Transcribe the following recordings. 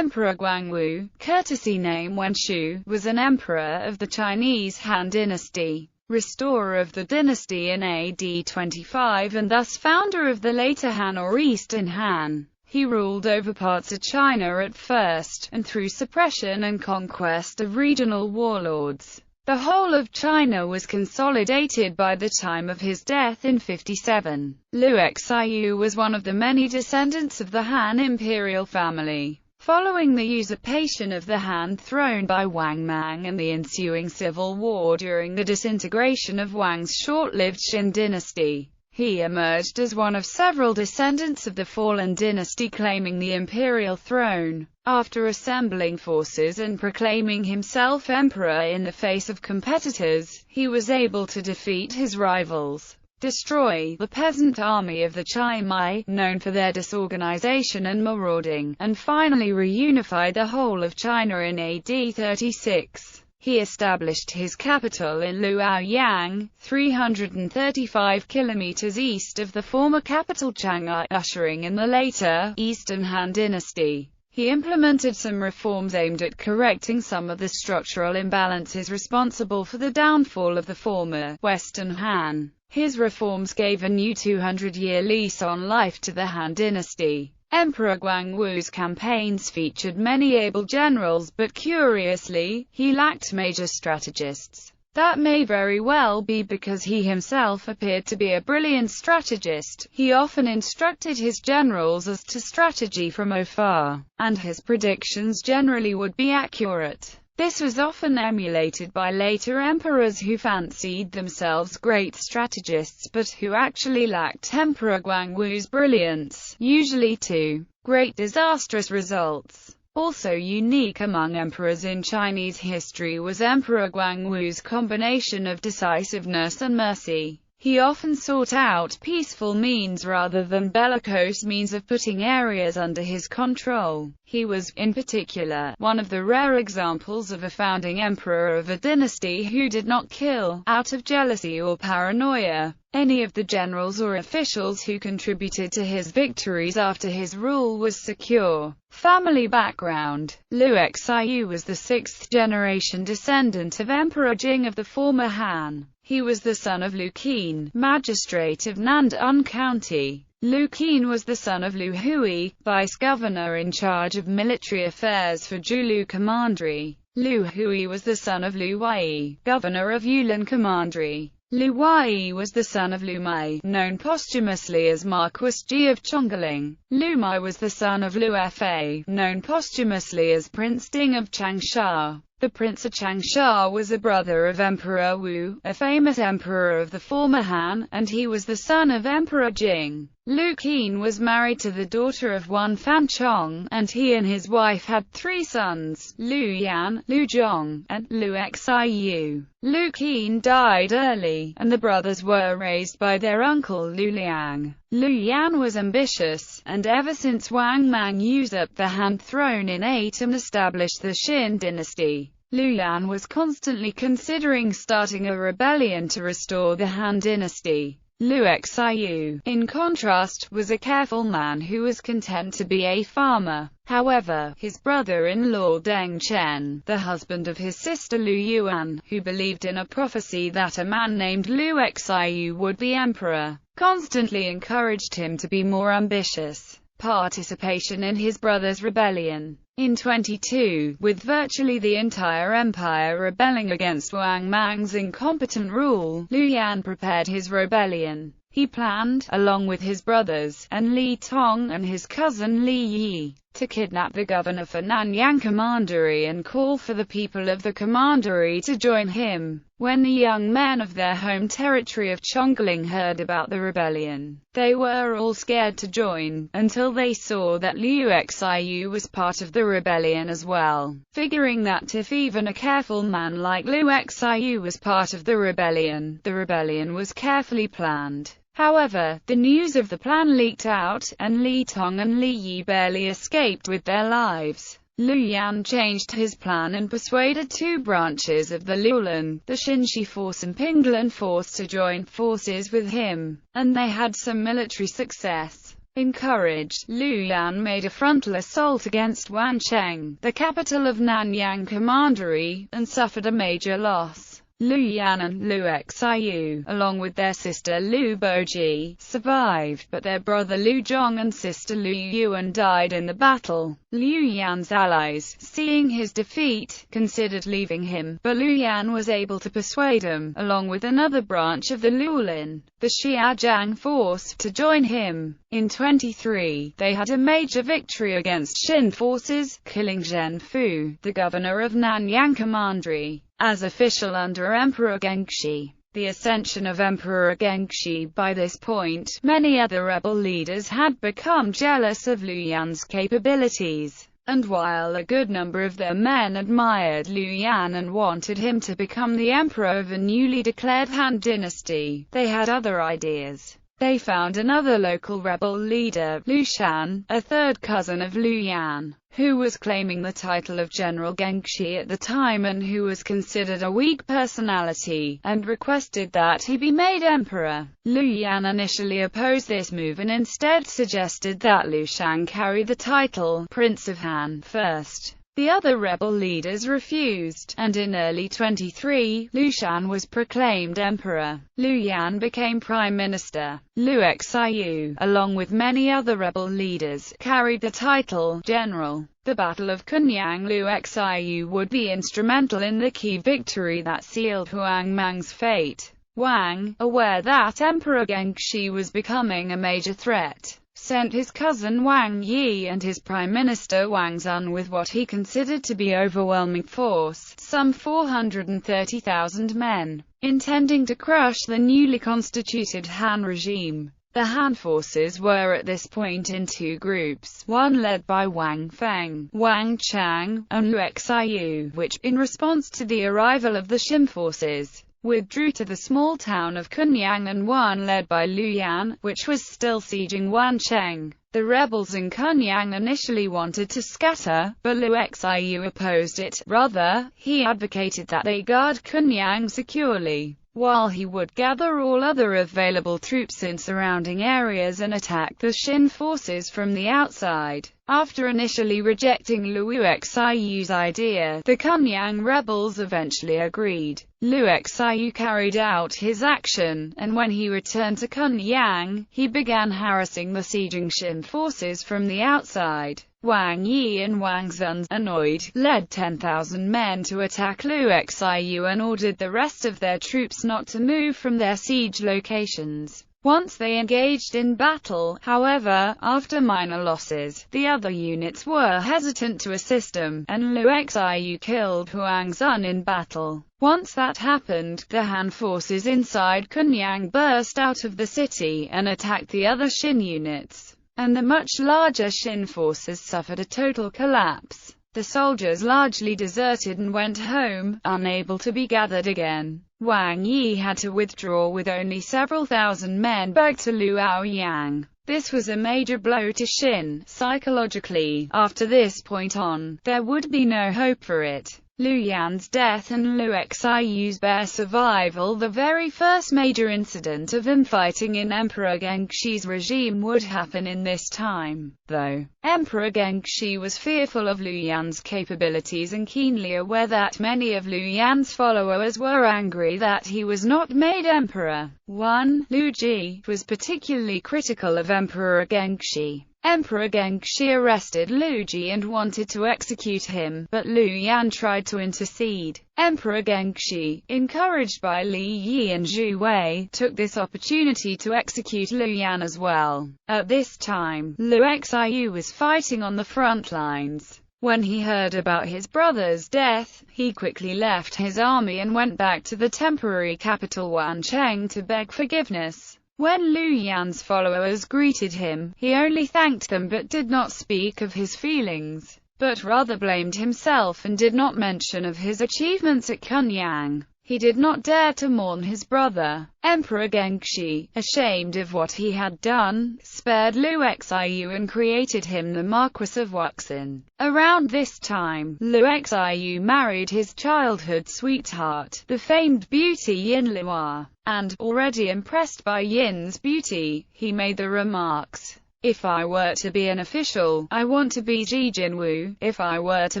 Emperor Guangwu, courtesy name Wenshu, was an emperor of the Chinese Han Dynasty, restorer of the dynasty in AD 25 and thus founder of the later Han or Eastern Han. He ruled over parts of China at first, and through suppression and conquest of regional warlords, the whole of China was consolidated by the time of his death in 57. Liu Xiu was one of the many descendants of the Han imperial family. Following the usurpation of the Han throne by Wang Mang and the ensuing civil war during the disintegration of Wang's short-lived Qin dynasty, he emerged as one of several descendants of the fallen dynasty claiming the imperial throne. After assembling forces and proclaiming himself emperor in the face of competitors, he was able to defeat his rivals, destroy the peasant army of the Chaimai, known for their disorganization and marauding, and finally reunify the whole of China in AD 36. He established his capital in Luoyang, 335 kilometers east of the former capital Shanghai, ushering in the later, Eastern Han dynasty. He implemented some reforms aimed at correcting some of the structural imbalances responsible for the downfall of the former, Western Han. His reforms gave a new 200-year lease on life to the Han dynasty. Emperor Guangwu's campaigns featured many able generals, but curiously, he lacked major strategists. That may very well be because he himself appeared to be a brilliant strategist. He often instructed his generals as to strategy from afar, and his predictions generally would be accurate. This was often emulated by later emperors who fancied themselves great strategists but who actually lacked Emperor Guangwu's brilliance, usually to great disastrous results. Also unique among emperors in Chinese history was Emperor Guangwu's combination of decisiveness and mercy. He often sought out peaceful means rather than bellicose means of putting areas under his control. He was, in particular, one of the rare examples of a founding emperor of a dynasty who did not kill, out of jealousy or paranoia, any of the generals or officials who contributed to his victories after his rule was secure. Family background: Liu Xiu was the sixth-generation descendant of Emperor Jing of the former Han. He was the son of Liu Qin, magistrate of Nandun County. Liu Qin was the son of Liu Hui, vice-governor in charge of military affairs for Zhulu Commandery. Liu Hui was the son of Liu Wei, governor of Yulin Commandery. Liu Wei was the son of Liu Mei, known posthumously as Marquis Ji of Chongqing. Liu Mei was the son of Liu Fa, known posthumously as Prince Ding of Changsha. The Prince of Changsha was a brother of Emperor Wu, a famous emperor of the former Han, and he was the son of Emperor Jing. Liu Qin was married to the daughter of Wan Fanchong, and he and his wife had three sons, Liu Yan, Liu Zhong, and Liu Xiu. Liu Qin died early, and the brothers were raised by their uncle Liu Liang. Liu Yan was ambitious, and ever since Wang Mang usurped the Han throne in 8 and established the Qin dynasty, Liu Yan was constantly considering starting a rebellion to restore the Han dynasty. Liu Xiu, in contrast, was a careful man who was content to be a farmer. However, his brother-in-law Deng Chen, the husband of his sister Liu Yuan, who believed in a prophecy that a man named Liu Xiu would be emperor, constantly encouraged him to be more ambitious. Participation in his brother's rebellion. In 22, with virtually the entire empire rebelling against Wang Mang's incompetent rule, Liu Yan prepared his rebellion. He planned, along with his brothers, and Li Tong and his cousin Li Yi, to kidnap the governor for Nanyang Commandery and call for the people of the Commandery to join him. When the young men of their home territory of Chongqing heard about the rebellion, they were all scared to join, until they saw that Liu Xiu was part of the rebellion as well. Figuring that if even a careful man like Liu Xiu was part of the rebellion was carefully planned. However, the news of the plan leaked out, and Li Tong and Li Yi barely escaped with their lives. Liu Yan changed his plan and persuaded two branches of the Liulan, the Xinshi force and Pinglan force, to join forces with him, and they had some military success. Encouraged, Liu Yan made a frontal assault against Wancheng, the capital of Nanyang Commandery, and suffered a major loss. Liu Yan and Liu Xiu, along with their sister Liu Boji, survived, but their brother Liu Zhong and sister Liu Yuan died in the battle. Liu Yan's allies, seeing his defeat, considered leaving him, but Liu Yan was able to persuade them, along with another branch of the Liulin, the Xiajiang force, to join him. In 23, they had a major victory against Xin forces, killing Zhen Fu, the governor of Nanyang Commandery, as official under Emperor Gengshi. The ascension of Emperor Gengshi. By this point, many other rebel leaders had become jealous of Liu Yan's capabilities, and while a good number of their men admired Liu Yan and wanted him to become the emperor of a newly declared Han Dynasty, they had other ideas. They found another local rebel leader, Liu Shan, a third cousin of Liu Yan, who was claiming the title of General Gengshi at the time and who was considered a weak personality, and requested that he be made emperor. Liu Yan initially opposed this move and instead suggested that Liu Shan carry the title Prince of Han first. The other rebel leaders refused, and in early 23, Liu Shan was proclaimed emperor. Liu Yan became prime minister. Liu Xiu, along with many other rebel leaders, carried the title general. The Battle of Kunyang. Liu Xiu would be instrumental in the key victory that sealed Huang Mang's fate. Wang, aware that Emperor Gengshi was becoming a major threat, sent his cousin Wang Yi and his prime minister Wang Zun with what he considered to be overwhelming force, some 430,000 men, intending to crush the newly constituted Han regime. The Han forces were at this point in two groups, one led by Wang Feng, Wang Chang, and Liu Xiu, which, in response to the arrival of the Xin forces, withdrew to the small town of Kunyang, and one led by Liu Yan, which was still sieging Wancheng. The rebels in Kunyang initially wanted to scatter, but Liu Xiu opposed it. Rather, he advocated that they guard Kunyang securely, while he would gather all other available troops in surrounding areas and attack the Xin forces from the outside. After initially rejecting Liu Xiu's idea, the Kunyang rebels eventually agreed. Liu Xiu carried out his action, and when he returned to Kunyang, he began harassing the sieging Xin forces from the outside. Wang Yi and Wang Zun, annoyed, led 10,000 men to attack Liu Xiu and ordered the rest of their troops not to move from their siege locations. Once they engaged in battle, however, after minor losses, the other units were hesitant to assist them, and Liu Xiu killed Huang Zun in battle. Once that happened, the Han forces inside Kunyang burst out of the city and attacked the other Xin units, and the much larger Xin forces suffered a total collapse. The soldiers largely deserted and went home, unable to be gathered again. Wang Yi had to withdraw with only several thousand men back to Luoyang. This was a major blow to Xin, psychologically. After this point on, there would be no hope for it. Liu Yan's death and Liu Xiu's bare survival. The very first major incident of infighting in Emperor Gengshi's regime would happen in this time, though. Emperor Gengshi was fearful of Liu Yan's capabilities and keenly aware that many of Liu Yan's followers were angry that he was not made emperor. 1. Liu Ji was particularly critical of Emperor Gengshi. Emperor Gengshi arrested Liu Ji and wanted to execute him, but Liu Yan tried to intercede. Emperor Gengshi, encouraged by Li Yi and Zhu Wei, took this opportunity to execute Liu Yan as well. At this time, Liu Xiu was fighting on the front lines. When he heard about his brother's death, he quickly left his army and went back to the temporary capital Wancheng to beg forgiveness. When Liu Yan's followers greeted him, he only thanked them but did not speak of his feelings, but rather blamed himself and did not mention of his achievements at Kunyang. He did not dare to mourn his brother. Emperor Gengshi, ashamed of what he had done, spared Liu Xiu and created him the Marquis of Wuxin. Around this time, Liu Xiu married his childhood sweetheart, the famed beauty Yin Luo, and, already impressed by Yin's beauty, he made the remarks, If I were to be an official, I want to be Ji Jinwu. If I were to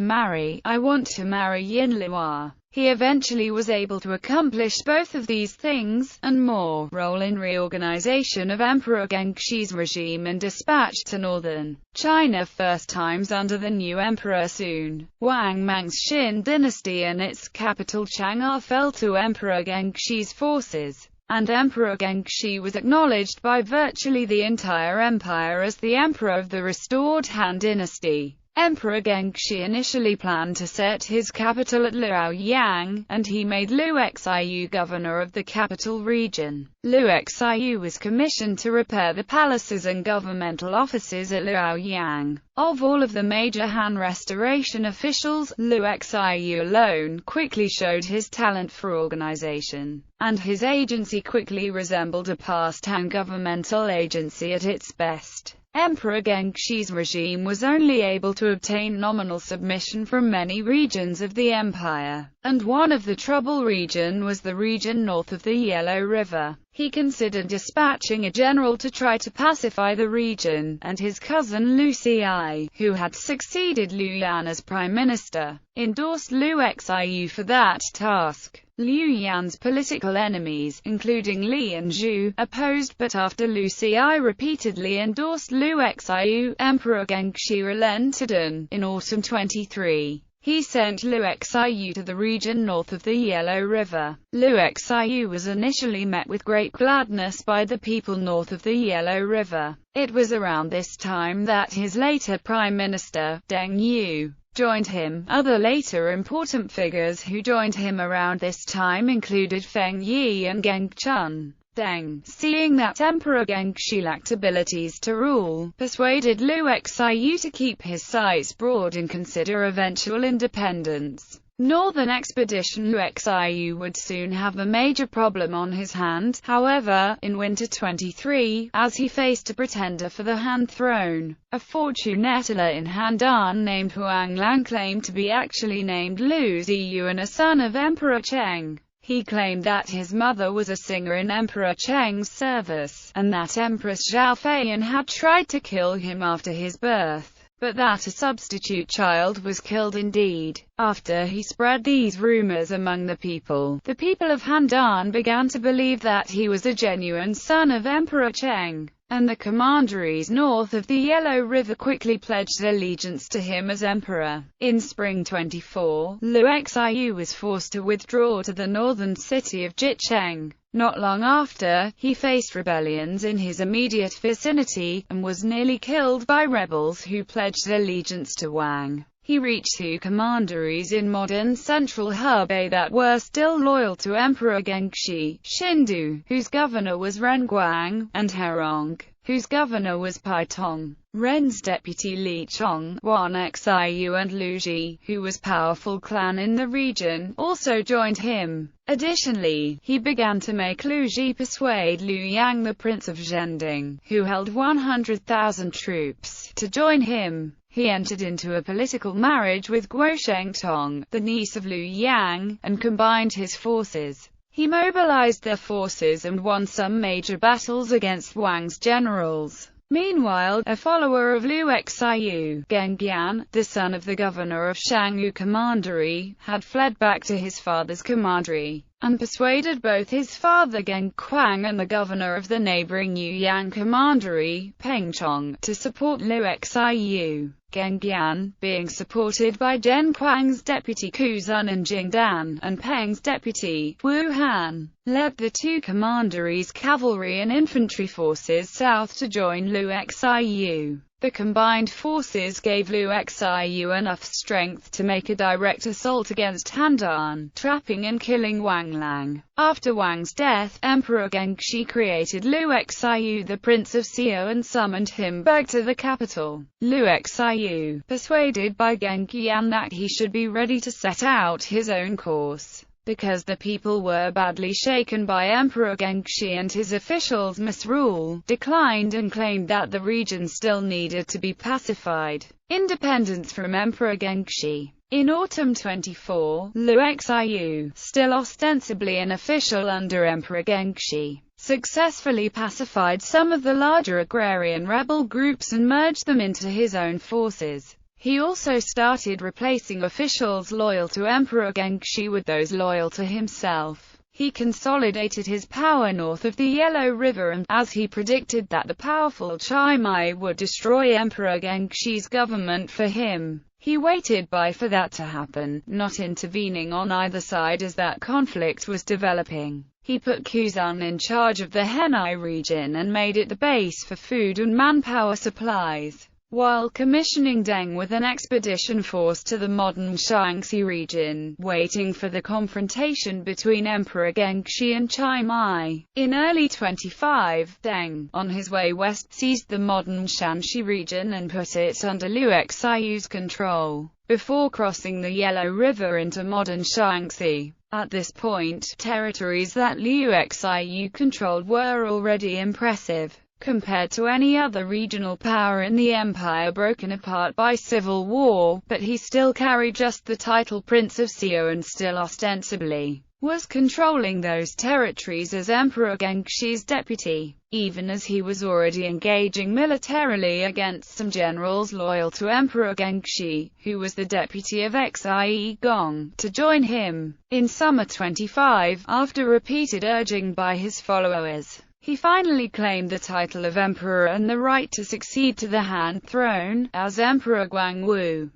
marry, I want to marry Yin Luo. He eventually was able to accomplish both of these things, and more. Role in reorganization of Emperor Gengxi's regime and dispatch to northern China. First times under the new emperor Sun. Wang Mang's Xin dynasty and its capital Chang'an fell to Emperor Gengxi's forces, and Emperor Gengxi was acknowledged by virtually the entire empire as the emperor of the restored Han Dynasty. Emperor Gengxi initially planned to set his capital at Luoyang, and he made Liu Xiu governor of the capital region. Liu Xiu was commissioned to repair the palaces and governmental offices at Luoyang. Of all of the major Han restoration officials, Liu Xiu alone quickly showed his talent for organization, and his agency quickly resembled a past Han governmental agency at its best. Emperor Gengxi's regime was only able to obtain nominal submission from many regions of the empire, and one of the trouble region was the region north of the Yellow River. He considered dispatching a general to try to pacify the region, and his cousin Liu Xiu, who had succeeded Liu Yan as prime minister, endorsed Liu Xiu for that task. Liu Yan's political enemies, including Li and Zhu, opposed, but after Liu Xiu repeatedly endorsed Liu Xiu, Emperor Gengxi relented and, in autumn 23, he sent Liu Xiu to the region north of the Yellow River. Liu Xiu was initially met with great gladness by the people north of the Yellow River. It was around this time that his later prime minister, Deng Yu, joined him. Other later important figures who joined him around this time included Feng Yi and Geng Chun. Deng, seeing that Emperor Gengxi lacked abilities to rule, persuaded Liu Xiu to keep his sights broad and consider eventual independence. Northern expedition. Liu Xiu would soon have a major problem on his hand, however, in winter 23, as he faced a pretender for the Han throne. A fortune teller in Handan named Huang Lang claimed to be actually named Liu Xiu and a son of Emperor Cheng. He claimed that his mother was a singer in Emperor Cheng's service, and that Empress Zhao Feiyan had tried to kill him after his birth, but that a substitute child was killed indeed. After he spread these rumors among the people of Handan began to believe that he was a genuine son of Emperor Cheng, and the commanderies north of the Yellow River quickly pledged allegiance to him as emperor. In spring 24, Liu Xiu was forced to withdraw to the northern city of Jicheng. Not long after, he faced rebellions in his immediate vicinity, and was nearly killed by rebels who pledged allegiance to Wang. He reached two commanderies in modern central Hebei that were still loyal to Emperor Gengxi: Xindu, whose governor was Renguang, and Herong, whose governor was Paitong. Ren's deputy Li Chong, Wan Xiu and Lu Ji, who was powerful clan in the region, also joined him. Additionally, he began to make Lu Ji persuade Liu Yang, the prince of Zhending, who held 100,000 troops, to join him. He entered into a political marriage with Guo Shengtong, the niece of Liu Yang, and combined his forces. He mobilized their forces and won some major battles against Wang's generals. Meanwhile, a follower of Liu Xiu, Geng Yan, the son of the governor of Shangyu Commandery, had fled back to his father's commandery, and persuaded both his father Geng Quang and the governor of the neighboring Yuyang Commandery, Peng Chong, to support Liu Xiu. Geng Yan, being supported by Zhen Quang's deputy Ku Zun and Jing Dan, and Peng's deputy, Wu Han, led the two commanderies' cavalry and infantry forces south to join Liu Xiu. The combined forces gave Liu Xiu enough strength to make a direct assault against Handan, trapping and killing Wang Lang. After Wang's death, Emperor Gengxi created Liu Xiu the Prince of Xiu and summoned him back to the capital. Liu Xiu, persuaded by Geng Yan that he should be ready to set out his own course, because the people were badly shaken by Emperor Gengxi and his officials' misrule, declined and claimed that the region still needed to be pacified. Independence from Emperor Gengxi. In autumn 24, Liu Xiu, still ostensibly an official under Emperor Gengxi, successfully pacified some of the larger agrarian rebel groups and merged them into his own forces. He also started replacing officials loyal to Emperor Gengshi with those loyal to himself. He consolidated his power north of the Yellow River and, as he predicted that the powerful Chaimai would destroy Emperor Gengshi's government for him, he waited for that to happen, not intervening on either side as that conflict was developing. He put Kuzan in charge of the Henai region and made it the base for food and manpower supplies, while commissioning Deng with an expedition force to the modern Shaanxi region, waiting for the confrontation between Emperor Gengshi and Chaimai. In early 25, Deng, on his way west, seized the modern Shanxi region and put it under Liu Xiu's control, before crossing the Yellow River into modern Shaanxi. At this point, territories that Liu Xiu controlled were already impressive compared to any other regional power in the empire broken apart by civil war, but he still carried just the title Prince of Xiu and still ostensibly was controlling those territories as Emperor Gengshi's deputy, even as he was already engaging militarily against some generals loyal to Emperor Gengshi, who was the deputy of Xie Gong, to join him. In summer 25, after repeated urging by his followers, he finally claimed the title of emperor and the right to succeed to the Han throne, as Emperor Guangwu